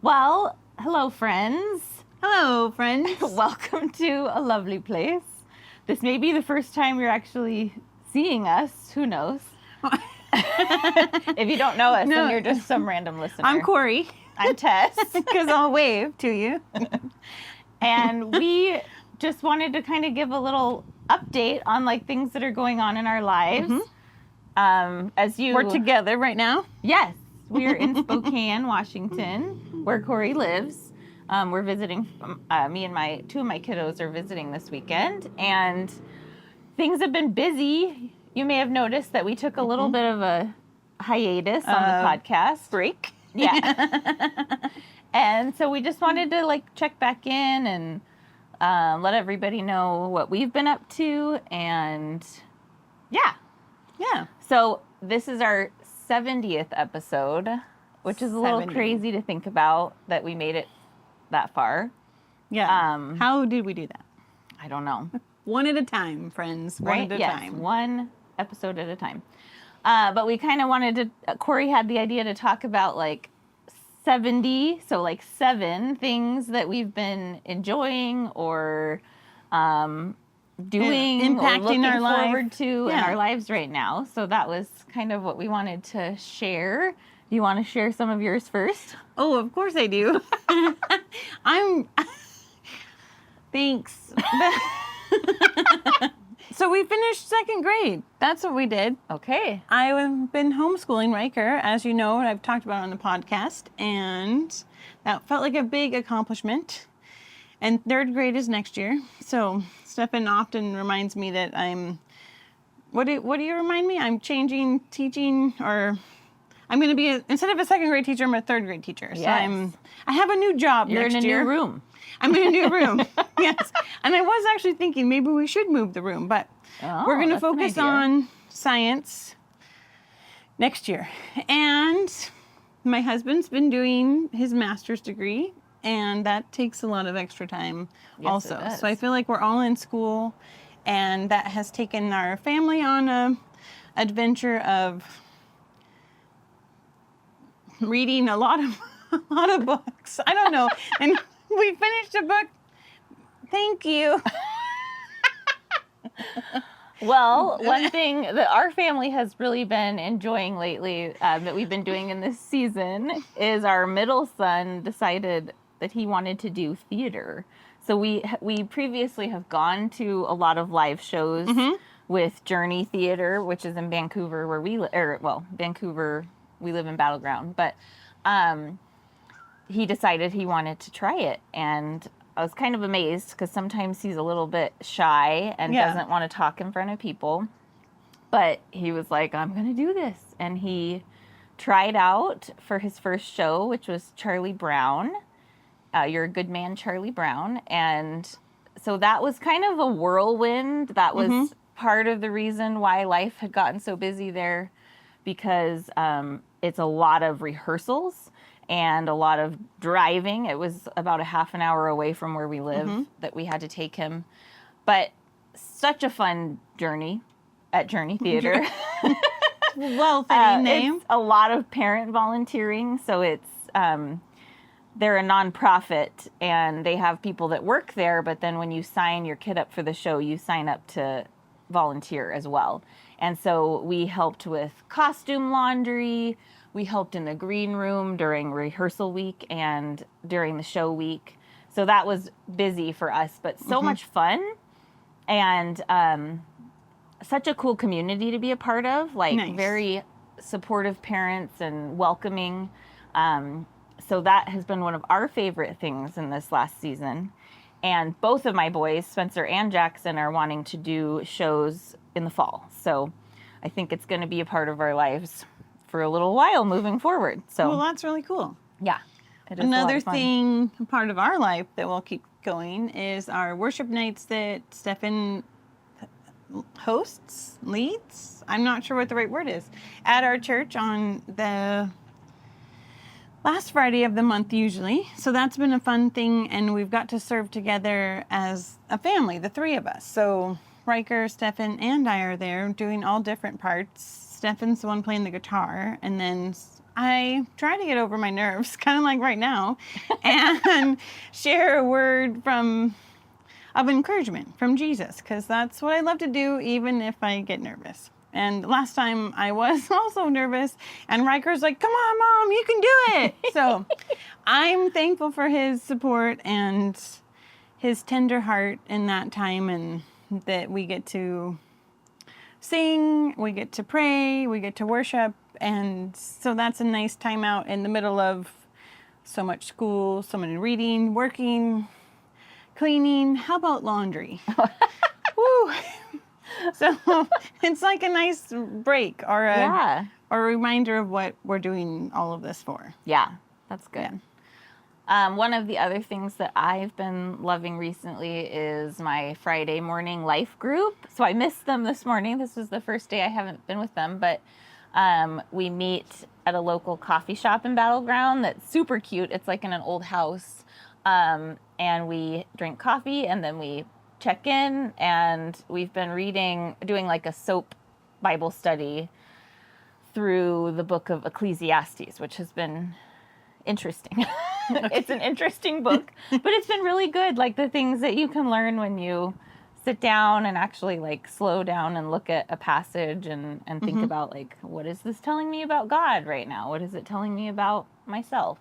Well, hello, friends. Hello, friends. Welcome to A Lovely Place. This may be the first time you're actually seeing us. Who knows? If you don't know us, then you're just some random listener. I'm Corey. I'm Tess. Because I'll wave to you. And we just wanted to kind of give a little update on like things that are going on in our lives. We're together right now. Yes, we're in Spokane, Washington, where Corey lives. We're visiting. Me and two of my kiddos are visiting this weekend, and things have been busy. You may have noticed that we took a little bit of a hiatus on the podcast Break. Yeah. And so we just wanted to like check back in and let everybody know what we've been up to, and yeah. So this is our 70th episode, which is a little crazy to think about that we made it that far. Yeah. How did we do that? I don't know. One at a time, friends. One at a time. One episode at a time. But we kind of wanted to, Corey had the idea to talk about like 70, so like 7 things that we've been enjoying or doing, impacting or looking our life. forward to in our lives right now. So that was kind of what we wanted to share. You want to share some of yours first? Oh, of course I do. Thanks. So we finished 2nd grade. That's what we did. Okay. I've been homeschooling Riker, as you know, and I've talked about on the podcast, and that felt like a big accomplishment. And 3rd grade is next year. So Stefan often reminds me that what do you remind me? I'm changing teaching, or I'm going to be, instead of a 2nd grade teacher, I'm a 3rd grade teacher. So Yes. I have a new job You're next in a year. new room. I'm in a new room. Yes. And I was actually thinking maybe we should move the room, but we're going to focus on science next year. And my husband's been doing his master's degree, and that takes a lot of extra time also. It does. So I feel like we're all in school, and that has taken our family on a adventure of reading a lot of books. I don't know. And we finished a book. Thank you. Well, one thing that our family has really been enjoying lately that we've been doing in this season is our middle son decided that he wanted to do theater. So we previously have gone to a lot of live shows with Journey Theater, which is in Vancouver, where Vancouver, we live in Battleground, but he decided he wanted to try it, and I was kind of amazed because sometimes he's a little bit shy and doesn't want to talk in front of people. But he was like, I'm going to do this. And he tried out for his first show, which was Charlie Brown. You're a Good Man, Charlie Brown. And so that was kind of a whirlwind. That was part of the reason why life had gotten so busy there, because it's a lot of rehearsals and a lot of driving. It was about a half an hour away from where we live that we had to take him. But such a fun journey at Journey Theater. Well-fitting name. It's a lot of parent volunteering. So it's, they're a nonprofit, and they have people that work there. But then when you sign your kid up for the show, you sign up to volunteer as well. And so we helped with costume laundry. We helped in the green room during rehearsal week and during the show week. So that was busy for us, but so much fun, and such a cool community to be a part of, like very supportive parents and welcoming. So that has been one of our favorite things in this last season. And both of my boys, Spencer and Jackson, are wanting to do shows in the fall. So I think it's going to be a part of our lives for a little while moving forward. So well, that's really cool. Yeah. It is Another thing, part of our life that will keep going is our worship nights that Stefan leads. I'm not sure what the right word is. At our church on the last Friday of the month usually. So that's been a fun thing, and we've got to serve together as a family, the 3 of us. So Riker, Stefan, and I are there doing all different parts. Stefan's the one playing the guitar, and then I try to get over my nerves, kind of like right now, and share a word of encouragement from Jesus, because that's what I love to do, even if I get nervous. And last time I was also nervous, and Riker's like, "Come on, Mom, you can do it." So I'm thankful for his support and his tender heart in that time, and that we get to sing, we get to pray, we get to worship. And so that's a nice time out in the middle of so much school, so many reading, working, cleaning. How about laundry? Woo! So it's like a nice break or a reminder of what we're doing all of this for. Yeah, that's good. One of the other things that I've been loving recently is my Friday morning life group. So I missed them this morning. This is the first day I haven't been with them, but we meet at a local coffee shop in Battleground that's super cute. It's like in an old house. And we drink coffee, and then we check in, and we've been doing like a SOAP Bible study through the book of Ecclesiastes, which has been interesting. It's an interesting book, but it's been really good. Like the things that you can learn when you sit down and actually like slow down and look at a passage and think about like, what is this telling me about God right now? What is it telling me about myself?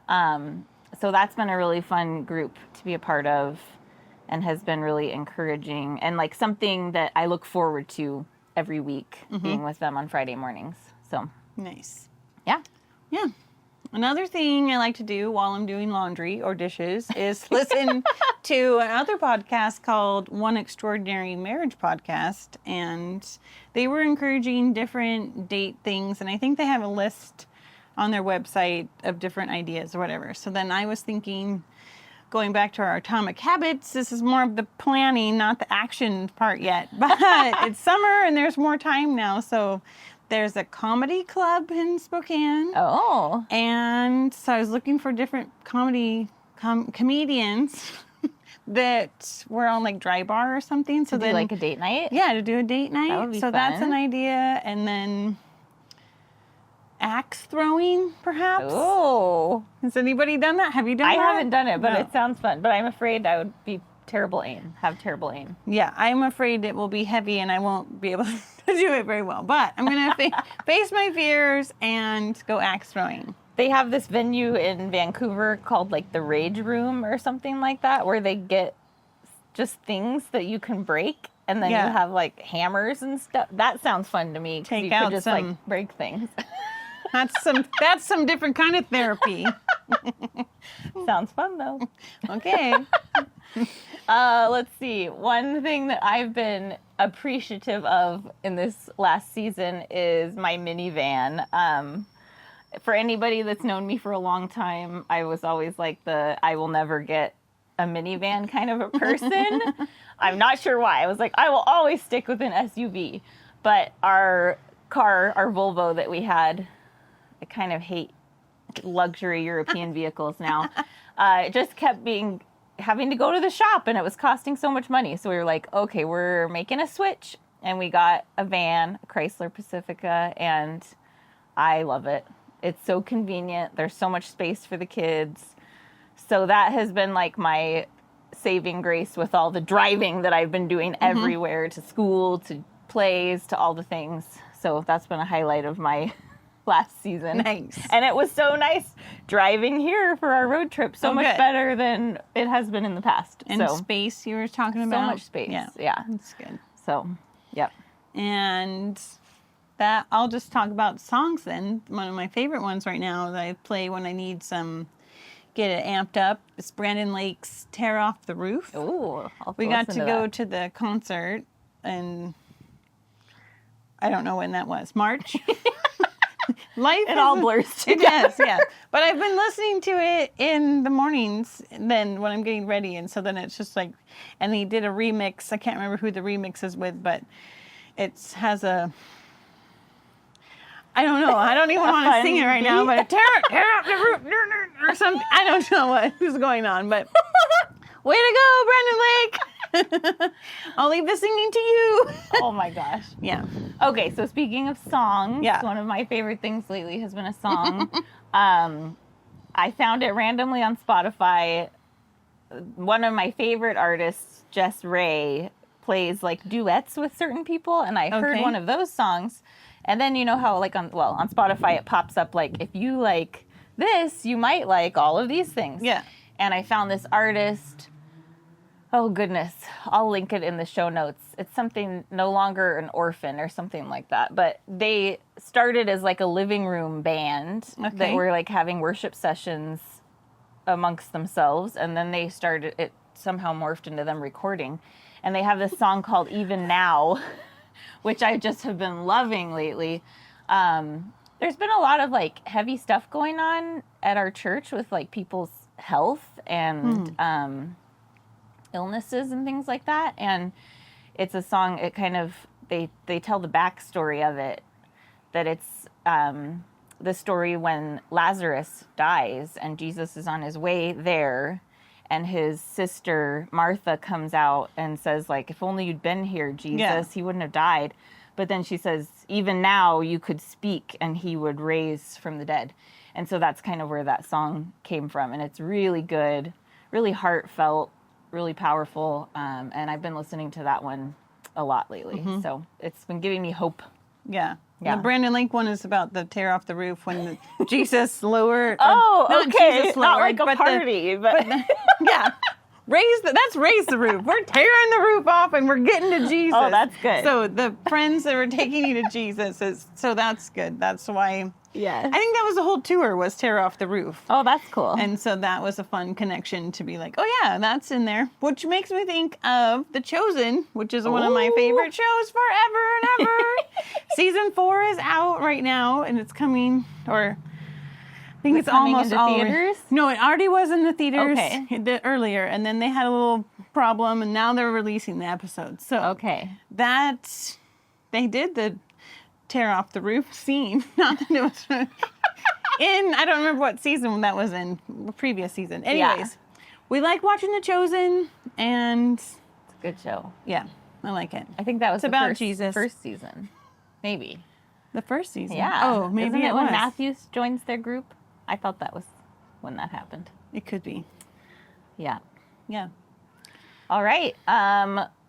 So that's been a really fun group to be a part of, and has been really encouraging, and like something that I look forward to every week, being with them on Friday mornings. So nice. Yeah. Another thing I like to do while I'm doing laundry or dishes is listen to another podcast called One Extraordinary Marriage Podcast, and they were encouraging different date things, and I think they have a list on their website of different ideas or whatever. So then I was thinking, going back to our Atomic Habits, this is more of the planning, not the action part yet, but it's summer and there's more time now, so there's a comedy club in Spokane. Oh. And so I was looking for different comedians that were on like Dry Bar or something. So then, like a date night? Yeah, to do a date night. That would be so fun. That's an idea. And then axe throwing, perhaps. Oh. Has anybody done that? Have you done that? I haven't done it, but No. it sounds fun. But I'm afraid I would be have terrible aim. Yeah, I'm afraid it will be heavy and I won't be able to do it very well. But I'm going to face my fears and go axe throwing. They have this venue in Vancouver called like the Rage Room or something like that, where they get just things that you can break, and then you have like hammers and stuff. That sounds fun to me. Take you out could just some- like break things. That's some different kind of therapy. Sounds fun though. Okay. Let's see. One thing that I've been appreciative of in this last season is my minivan. For anybody that's known me for a long time, I was always like I will never get a minivan kind of a person. I'm not sure why. I was like, I will always stick with an SUV. But our car, our Volvo that we had, I kind of hate luxury European vehicles now. It just kept having to go to the shop, and it was costing so much money. So we were like, okay, we're making a switch, and we got a van, a Chrysler Pacifica, and I love it. It's so convenient. There's so much space for the kids. So that has been like my saving grace with all the driving that I've been doing everywhere, to school, to plays, to all the things. So that's been a highlight of my last season. Nice. And it was so nice driving here for our road trip. So much good. better than it has been in the past. And so space you were talking about. so much space. Yeah. That's good. So, yep. And that I'll just talk about songs then. One of my favorite ones right now that I play when I need get it amped up is Brandon Lake's Tear Off the Roof. Ooh, We got to go to the concert, and I don't know when that was. March? Life It all is- blurs It together. does, yeah. But I've been listening to it in the mornings then when I'm getting ready, and so then it's just like, and he did a remix. I can't remember who the remix is with, but it has I don't know. I don't even want to fun sing it right now, but tear up the roof or something. I don't know what is going on, but way to go, Brandon Lake. I'll leave the singing to you. Oh my gosh. Yeah. Okay, so speaking of songs, Yeah. one of my favorite things lately has been a song. I found it randomly on Spotify. One of my favorite artists, Jess Ray, plays like duets with certain people, and I heard Okay. one of those songs. And then you know how like on Spotify it pops up like if you like this, you might like all of these things. Yeah. And I found this artist. Oh goodness, I'll link it in the show notes. It's something No Longer an Orphan or something like that. But they started as like a living room band that Okay. were like having worship sessions amongst themselves, and then they started it somehow morphed into them recording. And they have this song called Even Now, which I just have been loving lately. There's been a lot of like heavy stuff going on at our church with like people's health and illnesses and things like that, and it's a song, it kind of they tell the backstory of it, that it's the story when Lazarus dies and Jesus is on his way there, and his sister Martha comes out and says like, if only you'd been here, Jesus, Yeah. he wouldn't have died. But then she says, even now you could speak and he would raise from the dead. And so that's kind of where that song came from, and it's really good, really heartfelt, really powerful, and I've been listening to that one a lot lately. So it's been giving me hope. Yeah. Yeah. The Brandon Lake one is about the tear off the roof when Jesus lowered. Oh, not okay. Jesus Not lowered, like a but party, but yeah. That's raise the roof. We're tearing the roof off and we're getting to Jesus. Oh, that's good. So the friends that were taking you to Jesus so that's good. That's why yes. I think that was the whole tour was tear off the roof. Oh, that's cool. And so that was a fun connection to be like, oh yeah, that's in there. Which makes me think of The Chosen, which is one of my Ooh. favorite shows forever and ever. Season 4 is out right now and it's coming, or I think Is it it's coming almost into already. theaters? No, it already was in the theaters Okay. earlier, and then they had a little problem, and now they're releasing the episodes. So okay. that they did the tear off the roof scene. Not that it was in. I don't remember what season that was in. The previous season. Anyways, we like watching The Chosen, and It's a good show. yeah, I like it. I think that was It's the about first, Jesus. first season. Maybe. The first season. Yeah. Oh, maybe Isn't it when was. Matthews joins their group? I thought that was when that happened. It could be. Yeah. Yeah. All right.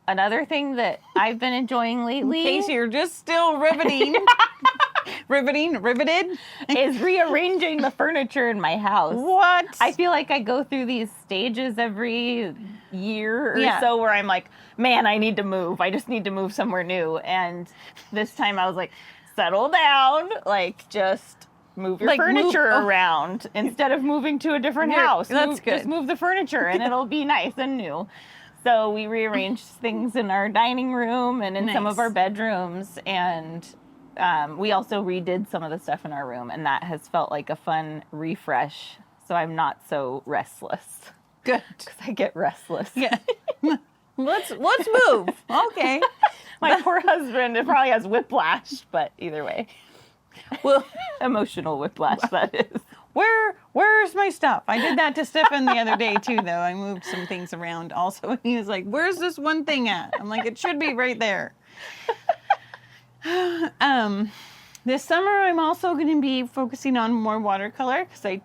Another thing that I've been enjoying lately In case you're just still riveting. Riveted. is rearranging the furniture in my house. What? I feel like I go through these stages every year or Yeah. so where I'm like, man, I need to move. I just need to move somewhere new. And this time I was like, settle down. Like, just move your Like, furniture move- oh. around instead of moving to a different Yeah, house. that's good. Just move the furniture and it'll be nice and new. So we rearranged things in our dining room and in some Nice. of our bedrooms. And we also redid some of the stuff in our room. And that has felt like a fun refresh. So I'm not so restless. Good. Because I get restless. Yeah. let's move. Okay. My poor husband, it probably has whiplash, but either way. Well, Emotional whiplash, that is. where's my stuff? I did that to Stefan the other day too, though. I moved some things around also. And he was like, "Where's this one thing at?" I'm like, "It should be right there." This summer I'm also going to be focusing on more watercolor because I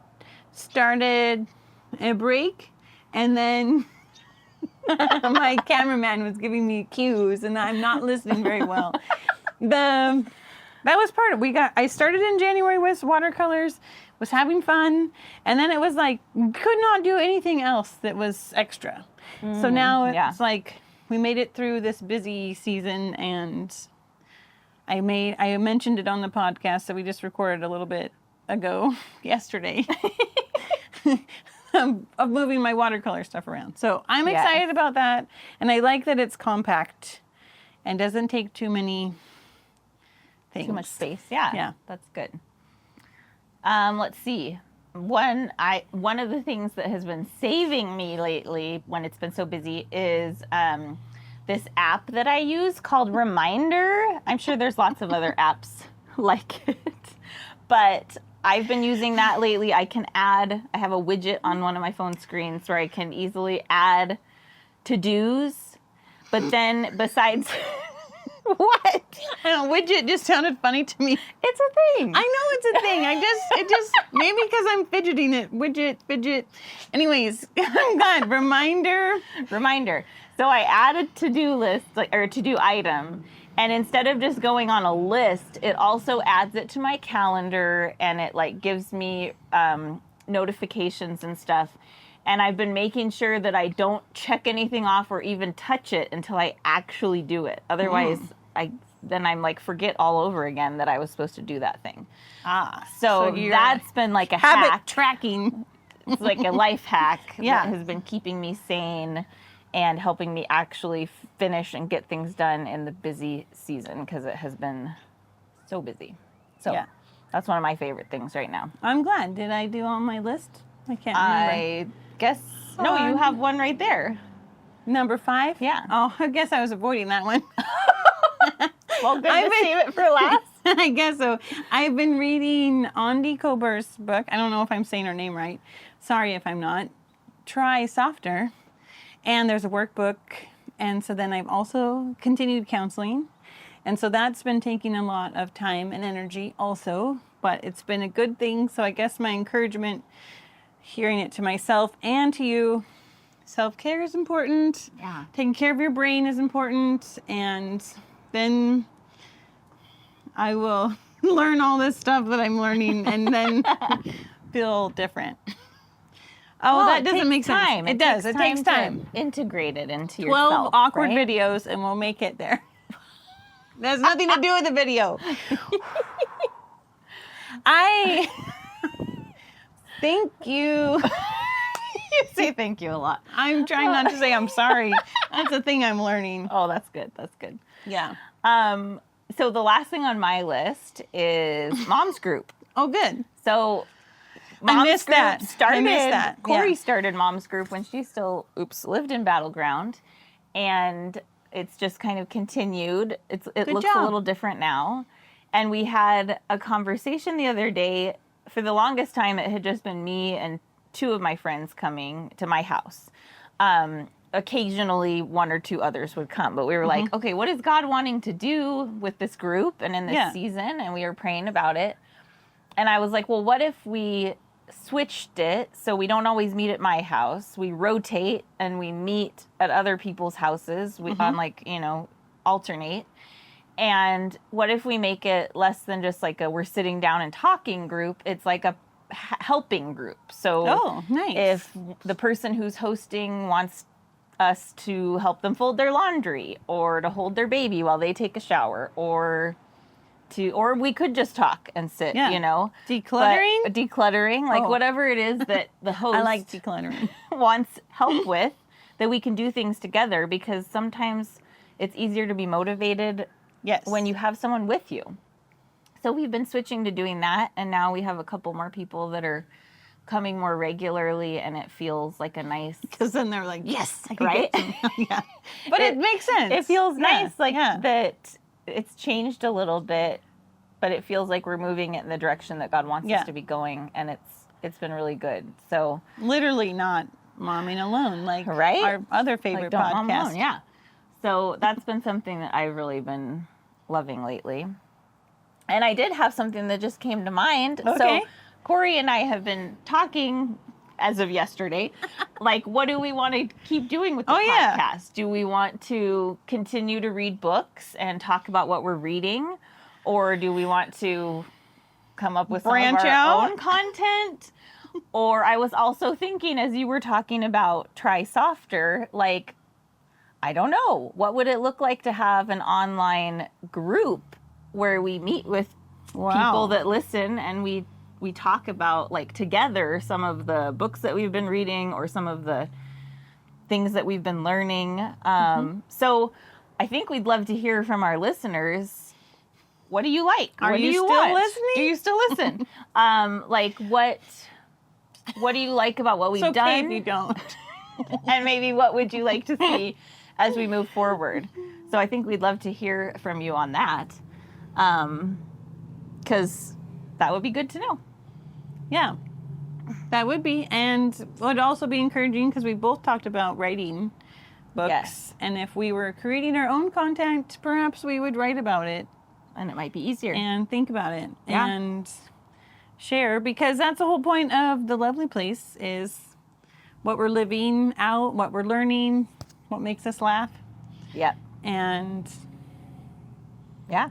started a break, and then my cameraman was giving me cues, and I'm not listening very well. That was part of I started in January with watercolors, was having fun, and then it was like could not do anything else that was extra. So now it's yeah. like we made it through this busy season, and I mentioned it on the podcast that we just recorded a little bit ago yesterday. Of moving my watercolor stuff around. So I'm Yes. excited about that, and I like that it's compact and doesn't take too many things. Too much space. Yeah. Yeah. That's good. Let's see. One of the things that has been saving me lately when it's been so busy is this app that I use called Reminder. I'm sure there's lots of other apps like it, but I've been using that lately. I have a widget on one of my phone screens where I can easily add to-dos But then besides, what? I don't know, widget just sounded funny to me. It's a thing. I know it's a thing. It just maybe because I'm fidgeting it. Widget, fidget. Anyways, I'm glad. Reminder. So I added to-do list, or to-do item, and instead of just going on a list, it also adds it to my calendar, and it like gives me notifications and stuff. And I've been making sure that I don't check anything off or even touch it until I actually do it. Otherwise, I'm like forget all over again that I was supposed to do that thing. So that's been like a habit hack. tracking. It's like a life hack Yeah. that has been keeping me sane and helping me actually finish and get things done in the busy season because it has been so busy. So Yeah. that's one of my favorite things right now. I'm glad. Did I do on my list? I can't remember. I guess, no, you have one right there. Number 5? Yeah. Oh, I guess I was avoiding that one. Well, good to save it for last. I guess so. I've been reading Andi Kober's book. I don't know if I'm saying her name right. Sorry if I'm not. Try Softer. And there's a workbook. And so then I've also continued counseling. And so that's been taking a lot of time and energy also. But it's been a good thing. So I guess my encouragement, hearing it to myself and to you, self-care is important. Yeah. Taking care of your brain is important. And then I will learn all this stuff that I'm learning and then feel different. Oh, Well, that it doesn't takes make sense. time. It does. It takes time. to integrate it into 12 yourself. awkward right? videos and we'll make it there. There's nothing to do with the video. I thank you. You say thank you a lot. I'm trying not to say I'm sorry. That's a thing I'm learning. Oh, that's good. That's good. Yeah. So the last thing on my list is Mom's Group. Oh, good. So I missed Group that. Started, I missed that. Corey Yeah. started Mom's Group when she still, lived in Battleground. And it's just kind of continued. It Good looks job. a little different now. And we had a conversation the other day. For the longest time, it had just been me and 2 of my friends coming to my house. Occasionally, 1 or 2 others would come. But we were like, okay, what is God wanting to do with this group and in this Yeah. season? And we were praying about it. And I was like, well, what if we switched it so we don't always meet at my house? We rotate and we meet at other people's houses. We on alternate. And what if we make it less than just like a we're sitting down and talking group? It's like a helping group. So Oh, nice. if the person who's hosting wants us to help them fold their laundry or to hold their baby while they take a shower or we could just talk and sit, Yeah. Decluttering? But decluttering, like Oh. whatever it is that the host I like decluttering. wants help with, that we can do things together because sometimes it's easier to be motivated Yes. when you have someone with you. So we've been switching to doing that, and now we have a couple more people that are coming more regularly, and it feels like a nice, Because then they're like, yes, I can right? get some. Yeah. But it makes sense. It feels Yeah, nice, like yeah. that it's changed a little bit, but it feels like we're moving it in the direction that God wants Yeah. us to be going, and it's been really good. So Literally not momming alone, like Right? our other like, favorite don't mom podcast. alone, yeah. So that's been something that I've really been loving lately. And I did have something that just came to mind. Okay. So Corey and I have been talking as of yesterday, like, what do we want to keep doing with the Oh, yeah. podcast? Do we want to continue to read books and talk about what we're reading? Or do we want to come up with Branch some of our out? own content? Or I was also thinking, as you were talking about Try Softer, like, I don't know, what would it look like to have an online group where we meet with people that listen and we talk about, like, together some of the books that we've been reading or some of the things that we've been learning. So I think we'd love to hear from our listeners. What do you like? Are What do you still want? listening? Do you still listen? Like, what do you like about what we've It's okay done? if you don't. And maybe what would you like to see as we move forward? So I think we'd love to hear from you on that, because that would be good to know. Yeah, that would be, and would also be encouraging because we both talked about writing books. Yes. And if we were creating our own content, perhaps we would write about it And it might be easier. and think about it Yeah. and share, because that's the whole point of The Lovely Place, is what we're living out, what we're learning, what makes us laugh, Yeah. and Yeah.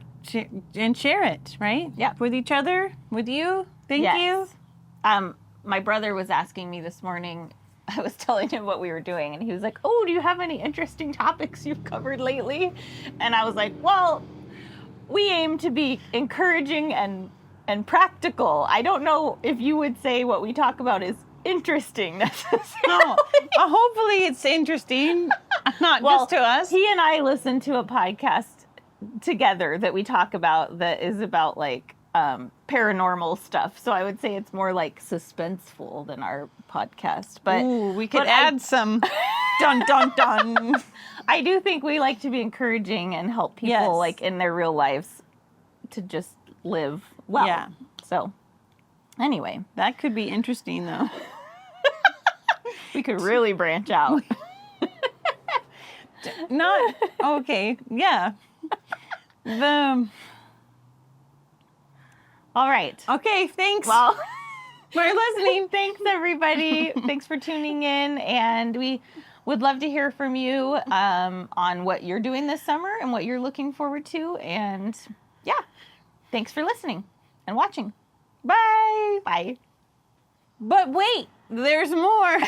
share it, right? Yeah. With each other, with you. Thank Yes. you. My brother was asking me this morning. I was telling him what we were doing, and he was like, "Oh, do you have any interesting topics you've covered lately?" And I was like, "Well, we aim to be encouraging and practical. I don't know if you would say what we talk about is interesting necessarily." Oh, hopefully it's interesting, not just to us. He and I listen to a podcast together that we talk about that is about like paranormal stuff. So I would say it's more like suspenseful than our podcast. But Ooh, we could but add some dun dun dun. I do think we like to be encouraging and help people Yes. like in their real lives to just live well. Yeah. So anyway, That could be interesting, though. we could really branch out. Not okay. Yeah. All right. Okay. Thanks Well, for listening. thanks everybody. Thanks for tuning in, and we would love to hear from you on what you're doing this summer and what you're looking forward to. And yeah, thanks for listening and watching. Bye. Bye. But wait, there's more.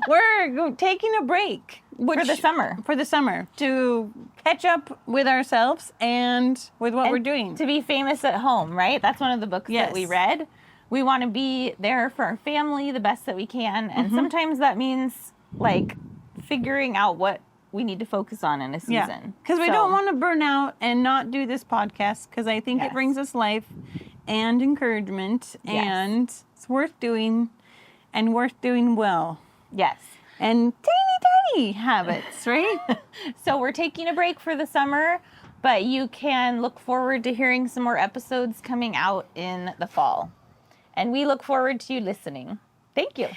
We're taking a break For the summer. For the summer, to catch up with ourselves and with what And we're doing. to be famous at home, right? That's one of the books that we Yes. read. We want to be there for our family the best that we can, and sometimes that means like figuring out what we need to focus on in a season. Because we So- don't want to burn out and not do this podcast, because I think Yes. it brings us life and encouragement, Yes. and it's worth doing and worth doing well. Yes. And tiny habits, right? So we're taking a break for the summer, but you can look forward to hearing some more episodes coming out in the fall. And we look forward to you listening. Thank you.